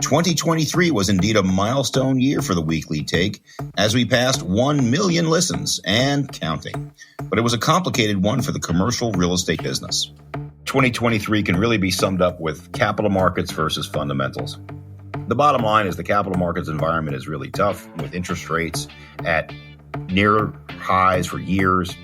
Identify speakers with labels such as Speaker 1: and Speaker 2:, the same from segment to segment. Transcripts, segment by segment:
Speaker 1: 2023 was indeed a milestone year for the Weekly Take as we passed 1 million listens and counting. But it was a complicated one for the commercial real estate business. 2023 can really be summed up with capital markets versus fundamentals. The bottom line is the capital markets environment is really tough with interest rates at near highs for years.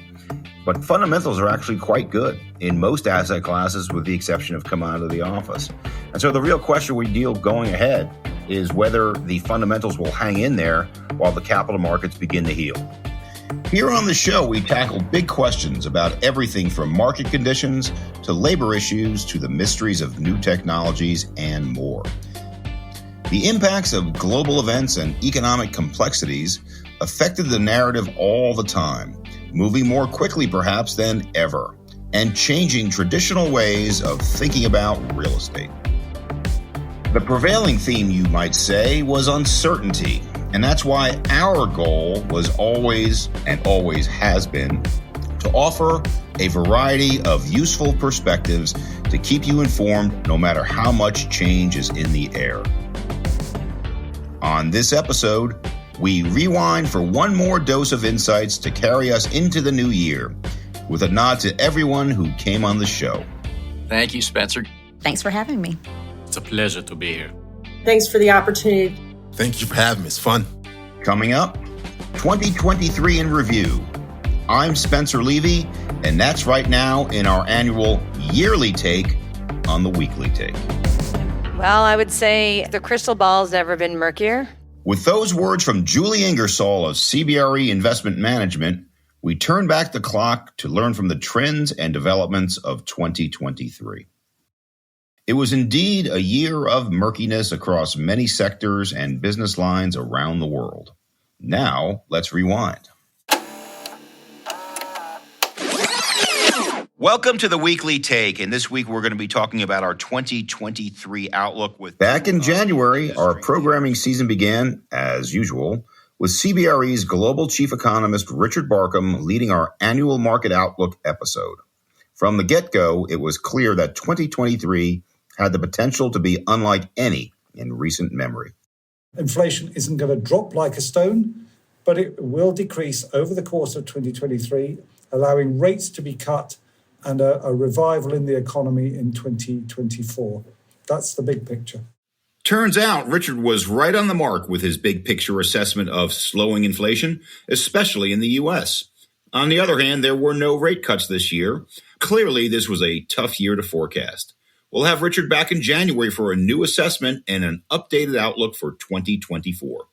Speaker 1: But fundamentals are actually quite good in most asset classes with the exception of commodity office. And so the real question we deal going ahead is whether the fundamentals will hang in there while the capital markets begin to heal. Here on the show, we tackle big questions about everything from market conditions to labor issues to the mysteries of new technologies and more. The impacts of global events and economic complexities affected the narrative all the time, moving more quickly perhaps than ever, and changing traditional ways of thinking about real estate. The prevailing theme, you might say, was uncertainty, and that's why our goal was always, and always has been, to offer a variety of useful perspectives to keep you informed no matter how much change is in the air. On this episode, we rewind for one more dose of insights to carry us into the new year, with a nod to everyone who came on the show.
Speaker 2: Thank you, Spencer.
Speaker 3: Thanks for having me.
Speaker 2: It's a pleasure to be here.
Speaker 4: Thanks for the opportunity.
Speaker 5: Thank you for having me. It's fun.
Speaker 1: Coming up, 2023 in review. I'm Spencer Levy, and that's right now in our annual yearly take on the Weekly Take.
Speaker 6: Well, I would say the crystal ball's never been murkier.
Speaker 1: With those words from Julie Ingersoll of CBRE Investment Management, we turn back the clock to learn from the trends and developments of 2023. It was indeed a year of murkiness across many sectors and business lines around the world. Now, let's rewind. Welcome to the Weekly Take, and this week we're going to be talking about our 2023 outlook. Back in January, our programming season began, as usual, with CBRE's Global Chief Economist Richard Barkham leading our annual Market Outlook episode. From the get-go, it was clear that 2023 had the potential to be unlike any in recent memory.
Speaker 7: Inflation isn't going to drop like a stone, but it will decrease over the course of 2023, allowing rates to be cut and a revival in the economy in 2024. That's the big picture.
Speaker 1: Turns out Richard was right on the mark with his big picture assessment of slowing inflation, especially in the U.S. On the other hand, there were no rate cuts this year. Clearly, this was a tough year to forecast. We'll have Richard back in January for a new assessment and an updated outlook for 2024.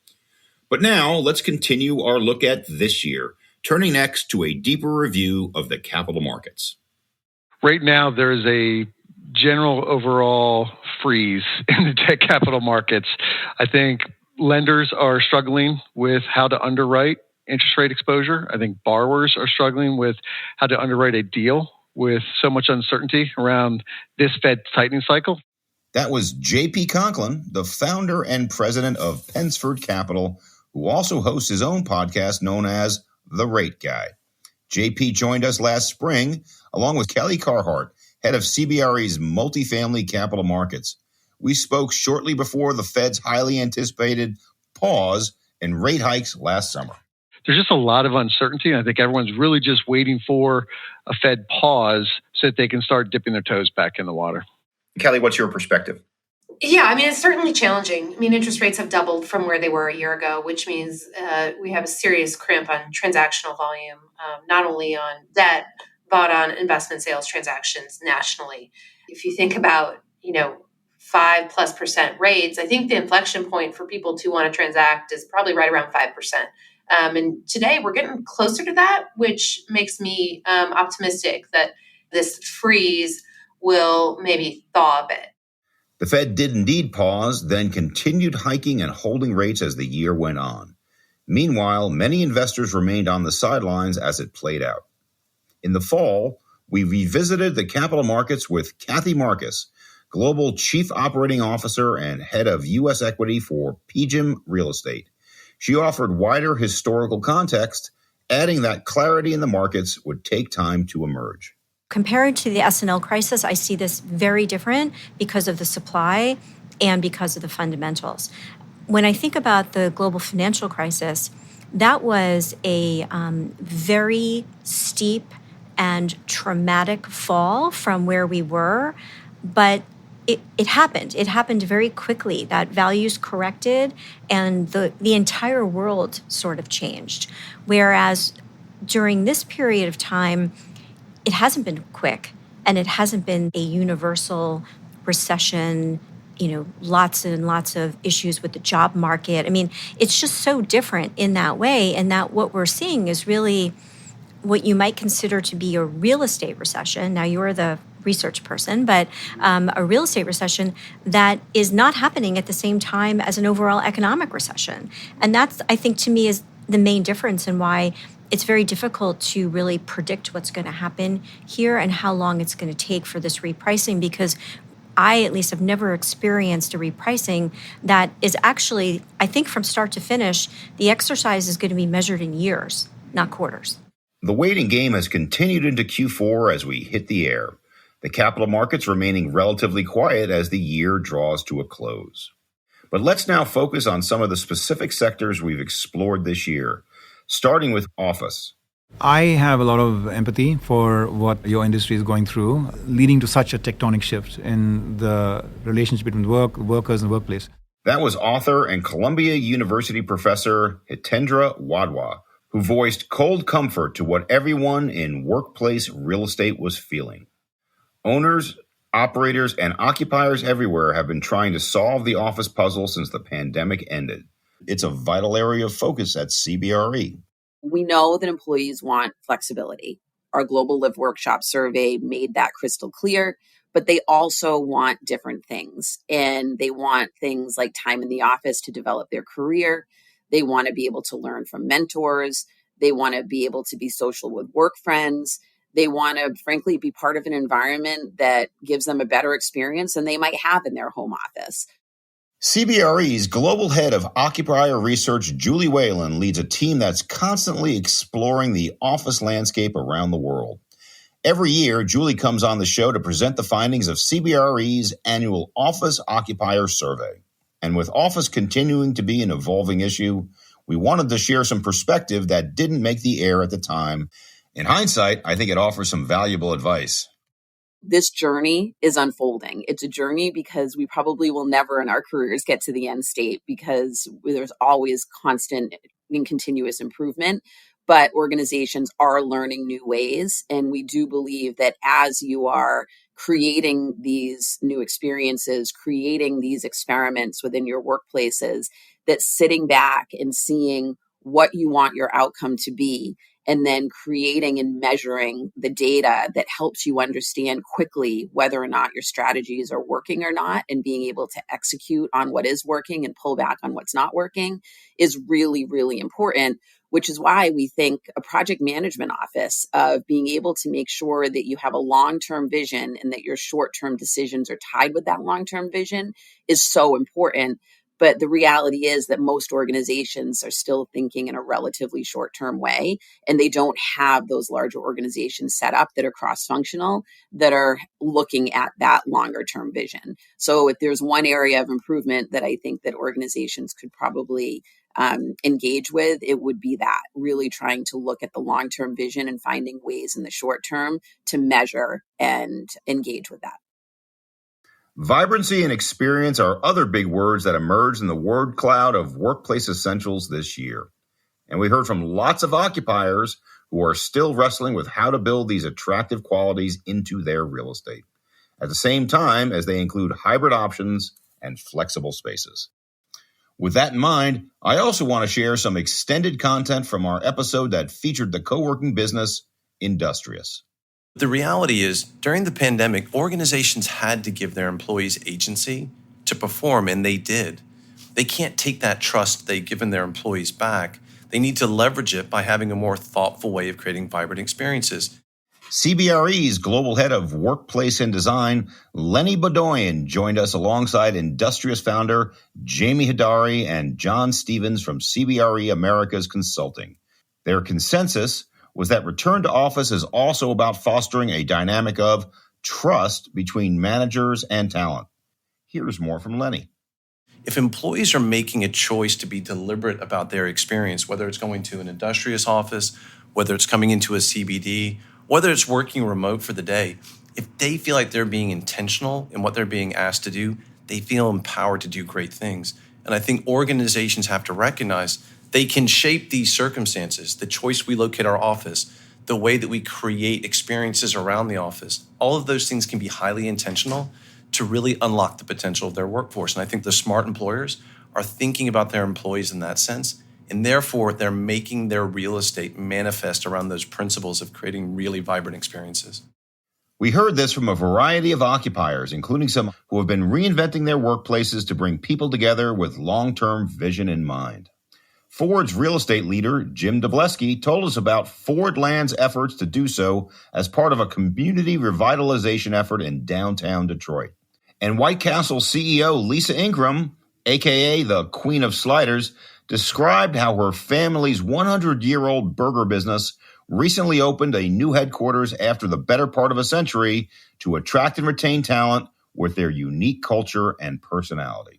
Speaker 1: But now, let's continue our look at this year, turning next to a deeper review of the capital markets.
Speaker 8: Right now, there's a general overall freeze in the debt capital markets. I think lenders are struggling with how to underwrite interest rate exposure. I think borrowers are struggling with how to underwrite a deal with so much uncertainty around this Fed tightening cycle.
Speaker 1: That was J.P. Conklin, the founder and president of Pensford Capital, who also hosts his own podcast known as The Rate Guy. J.P. joined us last spring, along with Kelly Carhart, head of CBRE's multifamily capital markets. We spoke shortly before the Fed's highly anticipated pause in rate hikes last summer.
Speaker 8: There's just a lot of uncertainty. I think everyone's really just waiting for a Fed pause so that they can start dipping their toes back in the water.
Speaker 1: Kelly, what's your perspective?
Speaker 4: Yeah, I mean, it's certainly challenging. I mean, interest rates have doubled from where they were a year ago, which means we have a serious crimp on transactional volume, not only on debt, but on investment sales transactions nationally. If you think about, 5+% rates, I think the inflection point for people to want to transact is probably right around 5%. And today we're getting closer to that, which makes me optimistic that this freeze will maybe thaw a bit.
Speaker 1: The Fed did indeed pause, then continued hiking and holding rates as the year went on. Meanwhile, many investors remained on the sidelines as it played out. In the fall, we revisited the capital markets with Kathy Marcus, Global Chief Operating Officer and Head of U.S. Equity for PGIM Real Estate. She offered wider historical context, adding that clarity in the markets would take time to emerge.
Speaker 3: Compared to the S&L crisis, I see this very different because of the supply and because of the fundamentals. When I think about the global financial crisis, that was a very steep and traumatic fall from where we were, but it happened. It happened very quickly. That values corrected and the entire world sort of changed. Whereas during this period of time, it hasn't been quick and it hasn't been a universal recession, lots and lots of issues with the job market. I mean, it's just so different in that way. And that what we're seeing is really what you might consider to be a real estate recession. Now, you're the research person, but a real estate recession that is not happening at the same time as an overall economic recession. And that's, I think, to me, is the main difference in why it's very difficult to really predict what's going to happen here and how long it's going to take for this repricing, because I, at least, have never experienced a repricing that is actually, I think from start to finish, the exercise is going to be measured in years, not quarters.
Speaker 1: The waiting game has continued into Q4 as we hit the air. The capital markets remaining relatively quiet as the year draws to a close. But let's now focus on some of the specific sectors we've explored this year, starting with office.
Speaker 9: I have a lot of empathy for what your industry is going through, leading to such a tectonic shift in the relationship between workers and workplace.
Speaker 1: That was author and Columbia University professor Hitendra Wadhwa, who voiced cold comfort to what everyone in workplace real estate was feeling. Owners, operators, and occupiers everywhere have been trying to solve the office puzzle since the pandemic ended. It's a vital area of focus at CBRE.
Speaker 10: We know that employees want flexibility. Our Global Live Workshop survey made that crystal clear, but they also want different things. And they want things like time in the office to develop their career. They want to be able to learn from mentors. They want to be able to be social with work friends. They want to, frankly, be part of an environment that gives them a better experience than they might have in their home office.
Speaker 1: CBRE's global head of occupier research, Julie Whalen, leads a team that's constantly exploring the office landscape around the world. Every year, Julie comes on the show to present the findings of CBRE's annual Office Occupier Survey. And with office continuing to be an evolving issue, we wanted to share some perspective that didn't make the air at the time. In hindsight, I think it offers some valuable advice.
Speaker 10: This journey is unfolding. It's a journey because we probably will never in our careers get to the end state, because there's always constant and continuous improvement. But organizations are learning new ways. And we do believe that as you are creating these new experiences, creating these experiments within your workplaces, that sitting back and seeing what you want your outcome to be, and then creating and measuring the data that helps you understand quickly whether or not your strategies are working or not, and being able to execute on what is working and pull back on what's not working is really, really important, which is why we think a project management office of being able to make sure that you have a long-term vision and that your short-term decisions are tied with that long-term vision is so important. But the reality is that most organizations are still thinking in a relatively short-term way, and they don't have those larger organizations set up that are cross-functional, that are looking at that longer-term vision. So if there's one area of improvement that I think that organizations could probably engage with, it would be that, really trying to look at the long-term vision and finding ways in the short term to measure and engage with that.
Speaker 1: Vibrancy and experience are other big words that emerged in the word cloud of workplace essentials this year. And we heard from lots of occupiers who are still wrestling with how to build these attractive qualities into their real estate, at the same time as they include hybrid options and flexible spaces. With that in mind, I also want to share some extended content from our episode that featured the co-working business, Industrious.
Speaker 11: The reality is, during the pandemic, organizations had to give their employees agency to perform, and they did. They can't take that trust they've given their employees back. They need to leverage it by having a more thoughtful way of creating vibrant experiences.
Speaker 1: CBRE's global head of workplace and design, Lenny Bedoyan, joined us alongside Industrious founder Jamie Hidari and John Stevens from CBRE Americas Consulting. Their consensus was that return to office is also about fostering a dynamic of trust between managers and talent. Here's more from Lenny.
Speaker 11: If employees are making a choice to be deliberate about their experience, whether it's going to an industrious office, whether it's coming into a CBD, whether it's working remote for the day, if they feel like they're being intentional in what they're being asked to do, they feel empowered to do great things. And I think organizations have to recognize they can shape these circumstances, the choice we locate our office, the way that we create experiences around the office. All of those things can be highly intentional to really unlock the potential of their workforce. And I think the smart employers are thinking about their employees in that sense, and therefore they're making their real estate manifest around those principles of creating really vibrant experiences.
Speaker 1: We heard this from a variety of occupiers, including some who have been reinventing their workplaces to bring people together with long-term vision in mind. Ford's real estate leader, Jim Dubleski, told us about Fordland's efforts to do so as part of a community revitalization effort in downtown Detroit. And White Castle CEO Lisa Ingram, a.k.a. the Queen of Sliders, described how her family's 100-year-old burger business recently opened a new headquarters after the better part of a century to attract and retain talent with their unique culture and personality.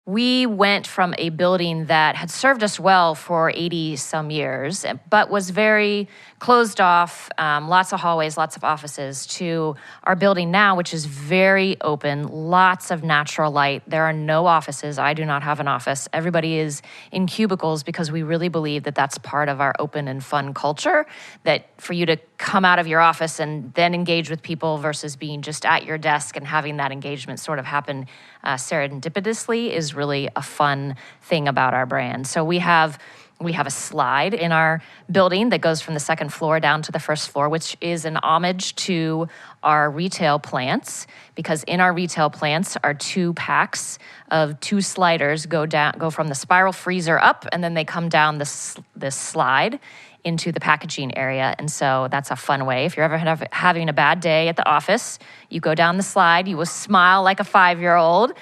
Speaker 12: We went from a building that had served us well for 80-some years, but was very closed off, lots of hallways, lots of offices, to our building now, which is very open, lots of natural light. There are no offices. I do not have an office. Everybody is in cubicles because we really believe that that's part of our open and fun culture, that for you to come out of your office and then engage with people versus being just at your desk and having that engagement sort of happen serendipitously is really a fun thing about our brand. So we have a slide in our building that goes from the second floor down to the first floor, which is an homage to our retail plants, because in our retail plants are 2 packs of 2 sliders go from the spiral freezer up, and then they come down this slide into the packaging area. And so that's a fun way. If you're ever having a bad day at the office, you go down the slide, you will smile like a 5-year-old.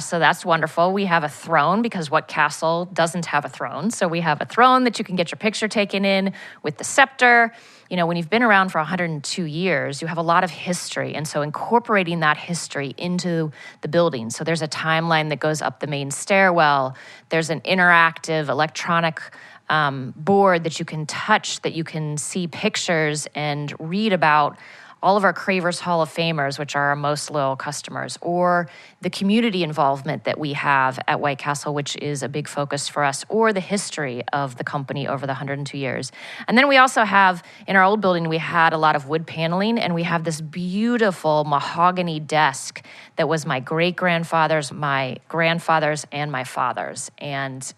Speaker 12: So that's wonderful. We have a throne because What Castle doesn't have a throne. So we have a throne that you can get your picture taken in with the scepter. You know, when you've been around for 102 years, you have a lot of history. And so incorporating that history into the building. So there's a timeline that goes up the main stairwell. There's an interactive electronic board that you can touch, that you can see pictures and read about all of our Cravers Hall of Famers, which are our most loyal customers, or the community involvement that we have at White Castle, which is a big focus for us, or the history of the company over the 102 years. And then we also have, in our old building, we had a lot of wood paneling, and we have this beautiful mahogany desk that was my great-grandfather's, my grandfather's, and my father's. And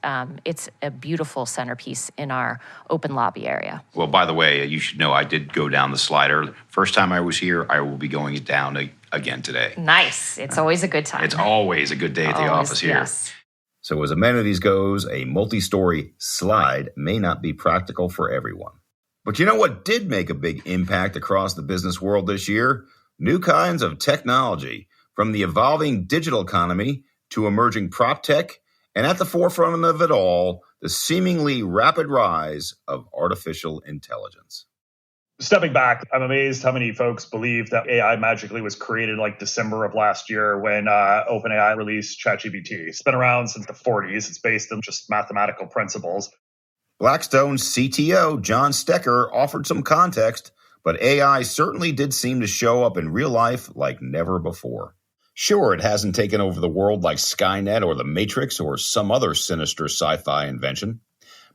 Speaker 12: it's a beautiful centerpiece in our open lobby area.
Speaker 13: Well, by the way, you should know I did go down the slider. First time I was here, I will be going it down again today.
Speaker 12: Nice. It's always a good time.
Speaker 13: It's always a good day at the office here.
Speaker 12: Yes.
Speaker 1: So as amenities goes, a multi-story slide may not be practical for everyone. But you know what did make a big impact across the business world this year? New kinds of technology, from the evolving digital economy to emerging prop tech, and at the forefront of it all, the seemingly rapid rise of artificial intelligence.
Speaker 14: Stepping back, I'm amazed how many folks believe that AI magically was created like December of last year when OpenAI released ChatGPT. It's been around since the 40s. It's based on just mathematical principles.
Speaker 1: Blackstone's CTO, John Stecker, offered some context, but AI certainly did seem to show up in real life like never before. Sure, it hasn't taken over the world like Skynet or The Matrix or some other sinister sci-fi invention.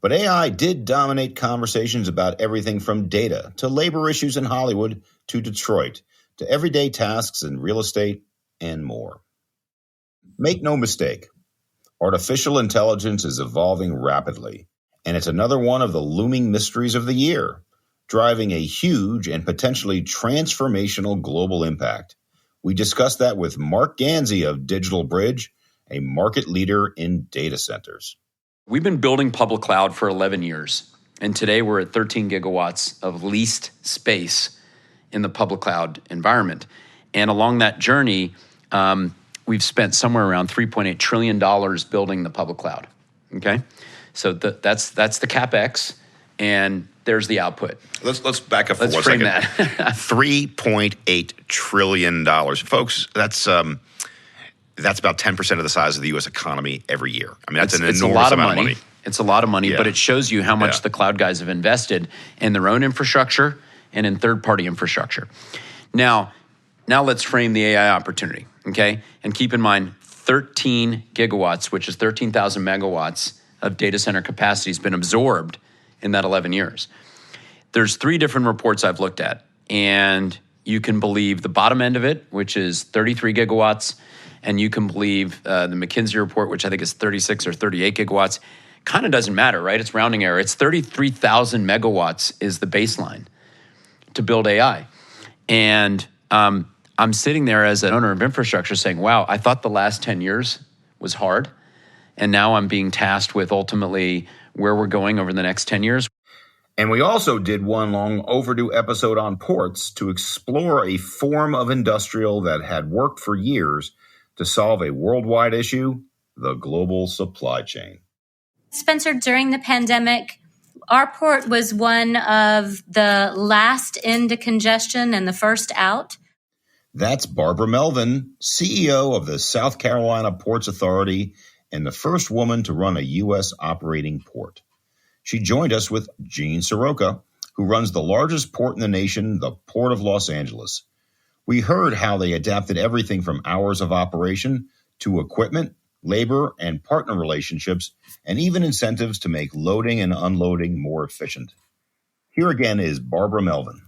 Speaker 1: But AI did dominate conversations about everything from data to labor issues in Hollywood to Detroit to everyday tasks in real estate and more. Make no mistake, artificial intelligence is evolving rapidly, and it's another one of the looming mysteries of the year, driving a huge and potentially transformational global impact. We discussed that with Mark Ganzi of Digital Bridge, a market leader in data centers.
Speaker 15: We've been building public cloud for 11 years, and today we're at 13 gigawatts of leased space in the public cloud environment. And along that journey, we've spent somewhere around $3.8 trillion building the public cloud, okay? So that's the CapEx, and there's the output.
Speaker 13: Let's back up for 1
Speaker 15: frame
Speaker 13: second.
Speaker 15: That.
Speaker 13: $3.8 trillion. Folks, that's that's about 10% of the size of the U.S. economy every year. I mean, that's an
Speaker 15: it's
Speaker 13: enormous
Speaker 15: a lot
Speaker 13: amount of money.
Speaker 15: It's a lot of money,
Speaker 13: Yeah.
Speaker 15: but it shows you how much
Speaker 13: Yeah.
Speaker 15: the cloud guys have invested in their own infrastructure and in third-party infrastructure. Now let's frame the AI opportunity, okay? And keep in mind, 13 gigawatts, which is 13,000 megawatts of data center capacity has been absorbed in that 11 years. There's 3 different reports I've looked at, and you can believe the bottom end of it, which is 33 gigawatts, and you can believe the McKinsey report, which I think is 36 or 38 gigawatts. Kind of doesn't matter, right? It's rounding error. It's 33,000 megawatts is the baseline to build AI. And I'm sitting there as an owner of infrastructure saying, wow, I thought the last 10 years was hard. And now I'm being tasked with ultimately where we're going over the next 10 years.
Speaker 1: And we also did one long overdue episode on ports to explore a form of industrial that had worked for years to solve a worldwide issue, the global supply chain.
Speaker 16: Spencer, during the pandemic, our port was one of the last into congestion and the first out.
Speaker 1: That's Barbara Melvin, CEO of the South Carolina Ports Authority and the first woman to run a U.S. operating port. She joined us with Gene Soroka, who runs the largest port in the nation, the Port of Los Angeles. We heard how they adapted everything from hours of operation to equipment, labor, and partner relationships, and even incentives to make loading and unloading more efficient. Here again is Barbara Melvin.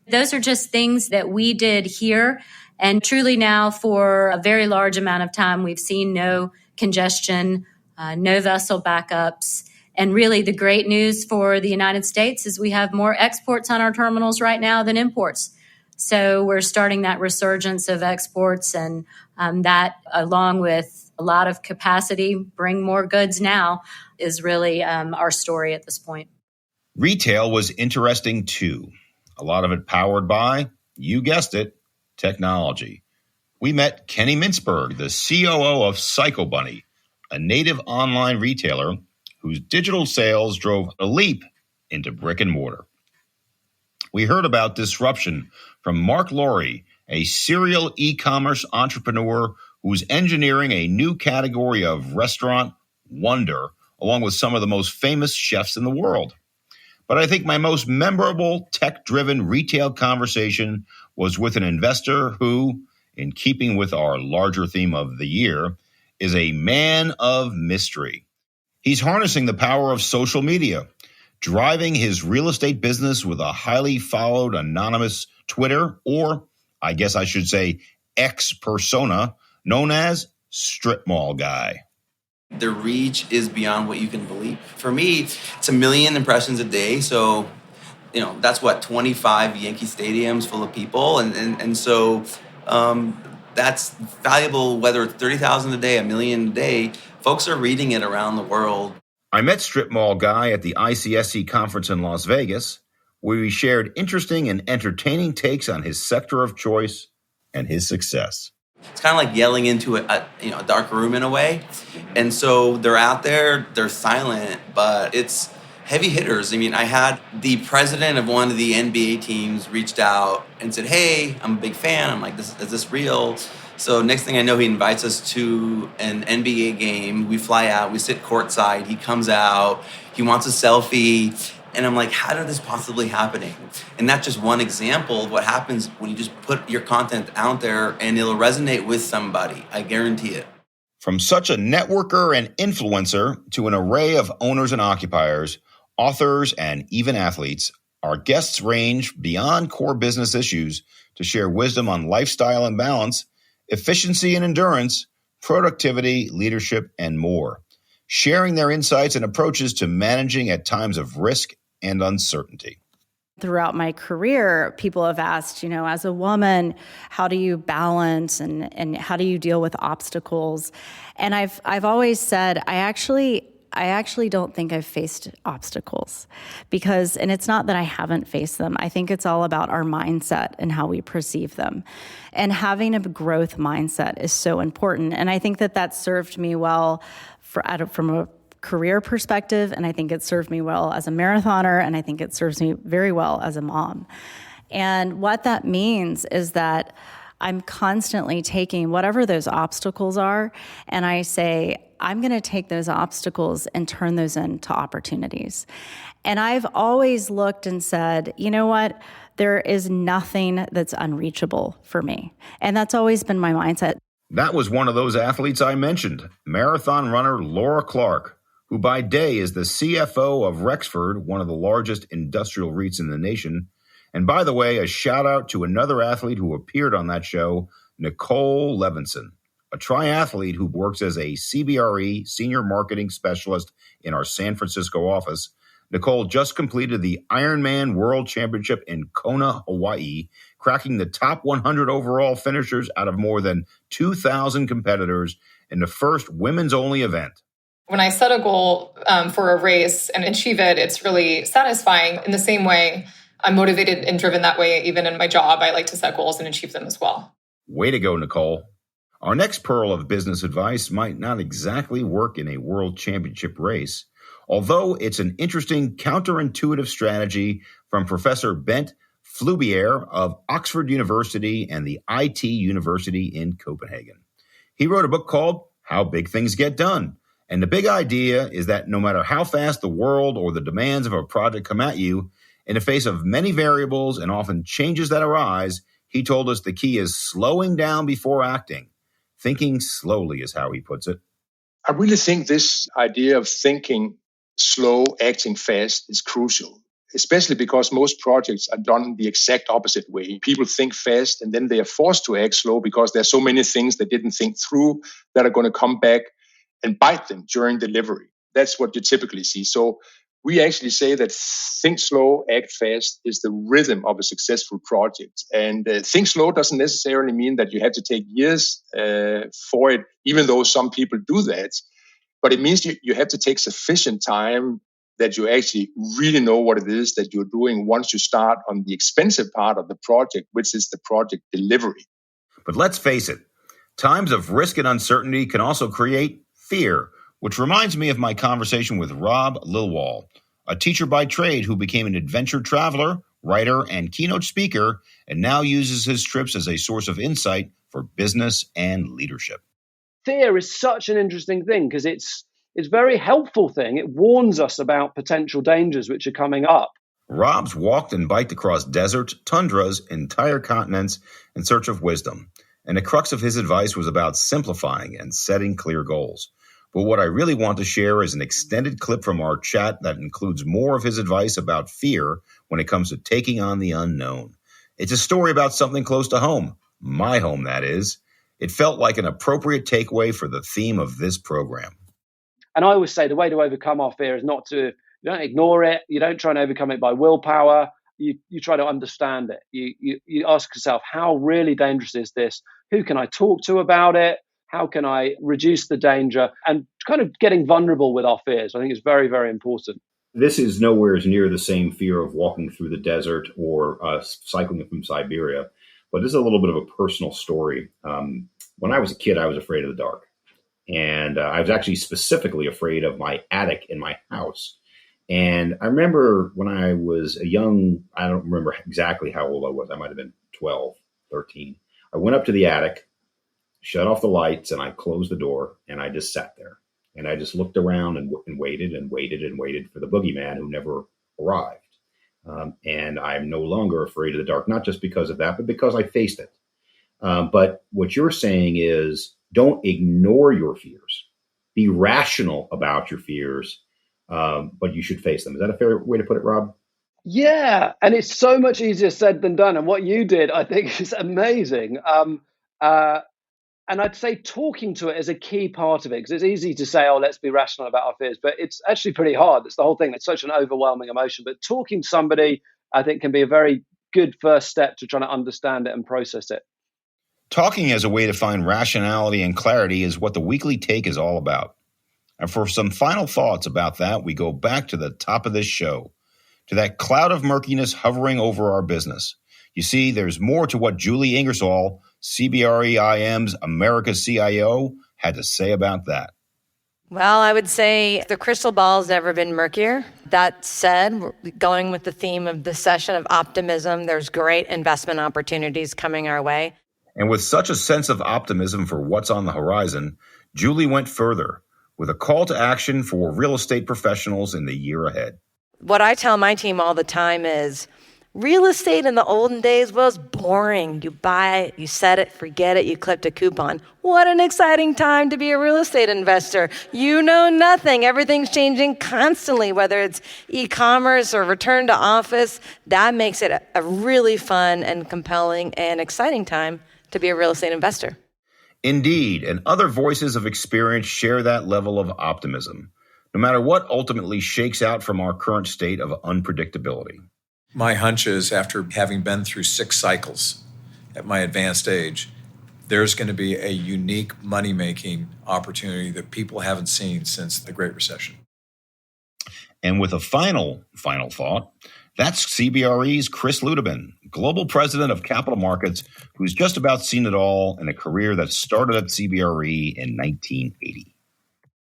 Speaker 16: Those are just things that we did here. And truly now, for a very large amount of time, we've seen no congestion, no vessel backups. And really the great news for the United States is we have more exports on our terminals right now than imports. So we're starting that resurgence of exports, and that, along with a lot of capacity, bring more goods now, is really our story at this point.
Speaker 1: Retail was interesting too. A lot of it powered by, you guessed it, technology. We met Kenny Mintzberg, the COO of Psycho Bunny, a native online retailer whose digital sales drove a leap into brick and mortar. We heard about disruption from Mark Laurie, a serial e-commerce entrepreneur who's engineering a new category of restaurant wonder, along with some of the most famous chefs in the world. But I think my most memorable tech-driven retail conversation was with an investor who, in keeping with our larger theme of the year, is a man of mystery. He's harnessing the power of social media, driving his real estate business with a highly followed anonymous Twitter, or I guess I should say X persona, known as Strip Mall Guy.
Speaker 17: The reach is beyond what you can believe. For me, it's 1 million impressions a day. So, that's what, 25 Yankee stadiums full of people. And so that's valuable, whether it's 30,000 a day, 1 million a day. Folks are reading it around the world.
Speaker 1: I met Strip Mall Guy at the ICSC conference in Las Vegas, where we shared interesting and entertaining takes on his sector of choice and his success.
Speaker 17: It's kind of like yelling into a dark room in a way. And so they're out there, they're silent, but it's heavy hitters. I mean, I had the president of one of the NBA teams reached out and said, hey, I'm a big fan. I'm like, is this real? So next thing I know, he invites us to an NBA game. We fly out, we sit courtside. He comes out, he wants a selfie. And I'm like, how did this possibly happen? And that's just one example of what happens when you just put your content out there and it'll resonate with somebody. I guarantee it.
Speaker 1: From such a networker and influencer to an array of owners and occupiers, authors, and even athletes, our guests range beyond core business issues to share wisdom on lifestyle and balance, efficiency and endurance, productivity, leadership, and more, sharing their insights and approaches to managing at times of risk and uncertainty.
Speaker 18: Throughout my career, people have asked, as a woman, how do you balance and how do you deal with obstacles? And I've always said, I actually don't think I've faced obstacles and it's not that I haven't faced them. I think it's all about our mindset and how we perceive them. And having a growth mindset is so important. And I think that served me well from a career perspective, and I think it served me well as a marathoner, and I think it serves me very well as a mom. And what that means is that I'm constantly taking whatever those obstacles are, and I say, I'm going to take those obstacles and turn those into opportunities. And I've always looked and said, you know what? There is nothing that's unreachable for me. And that's always been my mindset.
Speaker 1: That was one of those athletes I mentioned, marathon runner Laura Clark, who by day is the CFO of Rexford, one of the largest industrial REITs in the nation. And by the way, a shout out to another athlete who appeared on that show, Nicole Levinson, a triathlete who works as a CBRE senior marketing specialist in our San Francisco office. Nicole just completed the Ironman World Championship in Kona, Hawaii, cracking the top 100 overall finishers out of more than 2,000 competitors in the first women's-only event.
Speaker 19: When I set a goal for a race and achieve it, it's really satisfying. In the same way, I'm motivated and driven that way. Even in my job, I like to set goals and achieve them as well.
Speaker 1: Way to go, Nicole. Our next pearl of business advice might not exactly work in a world championship race, although it's an interesting counterintuitive strategy from Professor Bent Flubier of Oxford University and the IT University in Copenhagen. He wrote a book called How Big Things Get Done. And the big idea is that no matter how fast the world or the demands of a project come at you, in the face of many variables and often changes that arise, he told us the key is slowing down before acting. Thinking slowly is how he puts it.
Speaker 20: I really think this idea of thinking slow, acting fast is crucial, especially because most projects are done the exact opposite way. People think fast and then they are forced to act slow because there are so many things they didn't think through that are going to come back and bite them during delivery. That's what you typically see. So we actually say that think slow, act fast is the rhythm of a successful project. And think slow doesn't necessarily mean that you have to take years for it, even though some people do that. But it means you have to take sufficient time that you actually really know what it is that you're doing once you start on the expensive part of the project, which is the project delivery.
Speaker 1: But let's face it, times of risk and uncertainty can also create fear, which reminds me of my conversation with Rob Lilwall, a teacher by trade who became an adventure traveler, writer, and keynote speaker, and now uses his trips as a source of insight for business and leadership.
Speaker 21: Fear is such an interesting thing because it's a very helpful thing. It warns us about potential dangers which are coming up.
Speaker 1: Rob's walked and biked across deserts, tundras, entire continents in search of wisdom. And the crux of his advice was about simplifying and setting clear goals. But what I really want to share is an extended clip from our chat that includes more of his advice about fear when it comes to taking on the unknown. It's a story about something close to home, my home, that is. It felt like an appropriate takeaway for the theme of this program.
Speaker 21: And I always say the way to overcome our fear is you don't ignore it. You don't try and overcome it by willpower. You try to understand it. You ask yourself, how really dangerous is this? Who can I talk to about it? How can I reduce the danger? And kind of getting vulnerable with our fears, I think is very, very important.
Speaker 13: This is nowhere near the same fear of walking through the desert or cycling from Siberia. But this is a little bit of a personal story. When I was a kid, I was afraid of the dark. And I was actually specifically afraid of my attic in my house. And I remember when I was a young, I don't remember exactly how old I was. I might have been 12, 13. I went up to the attic, shut off the lights, and I closed the door, and I just sat there. And I just looked around and waited and waited and waited for the boogeyman who never arrived. And I'm no longer afraid of the dark, not just because of that, but because I faced it. But what you're saying is don't ignore your fears. Be rational about your fears, but you should face them. Is that a fair way to put it, Rob?
Speaker 21: Yeah, and it's so much easier said than done. And what you did, I think, is amazing. And I'd say talking to it is a key part of it, because it's easy to say, oh, let's be rational about our fears, but it's actually pretty hard. It's the whole thing. It's such an overwhelming emotion. But talking to somebody, I think, can be a very good first step to trying to understand it and process it.
Speaker 1: Talking as a way to find rationality and clarity is what the Weekly Take is all about. And for some final thoughts about that, we go back to the top of this show, to that cloud of murkiness hovering over our business. You see, there's more to what Julie Ingersoll, CBRE-IM's America's CIO, had to say about that.
Speaker 6: Well, I would say the crystal ball's never been murkier. That said, going with the theme of the session of optimism, there's great investment opportunities coming our way.
Speaker 1: And with such a sense of optimism for what's on the horizon, Julie went further with a call to action for real estate professionals in the year ahead.
Speaker 6: What I tell my team all the time is real estate in the olden days was boring. You buy it, you set it, forget it, you clipped a coupon. What an exciting time to be a real estate investor. You know nothing. Everything's changing constantly, whether it's e-commerce or return to office. That makes it a really fun and compelling and exciting time to be a real estate investor.
Speaker 1: Indeed, and other voices of experience share that level of optimism, no matter what ultimately shakes out from our current state of unpredictability.
Speaker 2: My hunch is, after having been through 6 cycles at my advanced age, there's going to be a unique money-making opportunity that people haven't seen since the Great Recession.
Speaker 1: And with a final thought, that's CBRE's Chris Ludeman, Global President of Capital Markets, who's just about seen it all in a career that started at CBRE in 1980.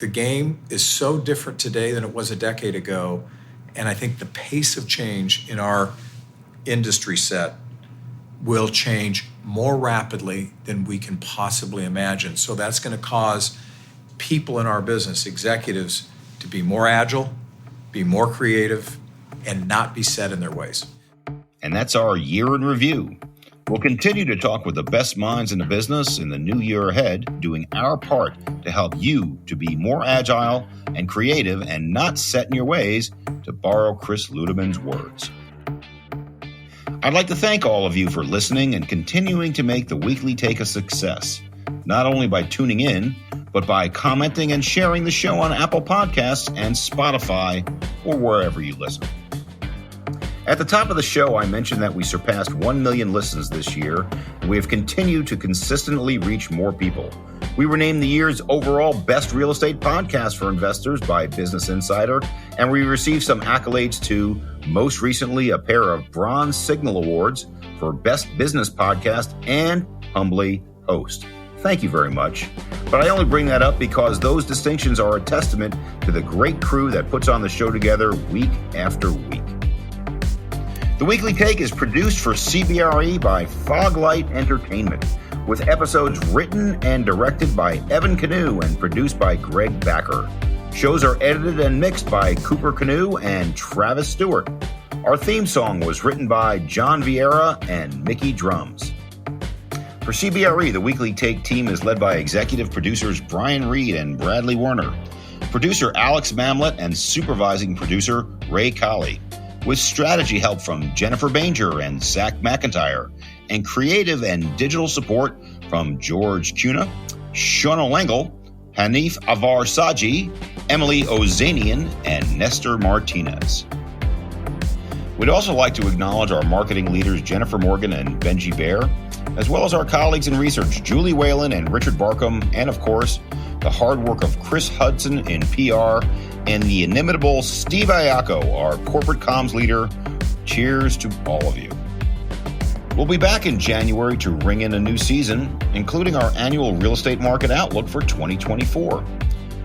Speaker 2: The game is so different today than it was a decade ago, and I think the pace of change in our industry set will change more rapidly than we can possibly imagine. So that's going to cause people in our business, executives, to be more agile, be more creative, and not be set in their ways.
Speaker 1: And that's our year in review. We'll continue to talk with the best minds in the business in the new year ahead, doing our part to help you to be more agile and creative and not set in your ways, to borrow Chris Ludeman's words. I'd like to thank all of you for listening and continuing to make the Weekly Take a success, not only by tuning in, but by commenting and sharing the show on Apple Podcasts and Spotify or wherever you listen. At the top of the show, I mentioned that we surpassed 1 million listens this year, and we have continued to consistently reach more people. We were named the year's overall best real estate podcast for investors by Business Insider, and we received some accolades too, most recently a pair of Bronze Signal Awards for Best Business Podcast and Humbly Host. Thank you very much. But I only bring that up because those distinctions are a testament to the great crew that puts on the show together week after week. The Weekly Take is produced for CBRE by Foglight Entertainment, with episodes written and directed by Evan Canoe and produced by Greg Backer. Shows are edited and mixed by Cooper Canoe and Travis Stewart. Our theme song was written by John Vieira and Mickey Drums. For CBRE, the Weekly Take team is led by executive producers Brian Reed and Bradley Werner, producer Alex Mamlet, and supervising producer Ray Colley, with strategy help from Jennifer Banger and Zach McIntyre, and creative and digital support from George Cuna, Shona Lengel, Hanif Avar Saji, Emily Ozanian, and Nestor Martinez. We'd also like to acknowledge our marketing leaders Jennifer Morgan and Benji Bear, as well as our colleagues in research Julie Whalen and Richard Barkham, and of course, the hard work of Chris Hudson in PR, and the inimitable Steve Ayako, our corporate comms leader. Cheers to all of you. We'll be back in January to ring in a new season, including our annual real estate market outlook for 2024.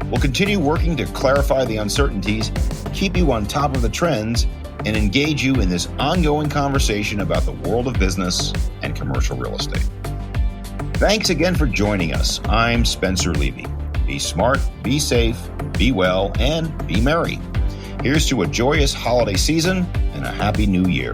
Speaker 1: We'll continue working to clarify the uncertainties, keep you on top of the trends, and engage you in this ongoing conversation about the world of business and commercial real estate. Thanks again for joining us. I'm Spencer Levy. Be smart, be safe, be well, and be merry. Here's to a joyous holiday season and a happy new year.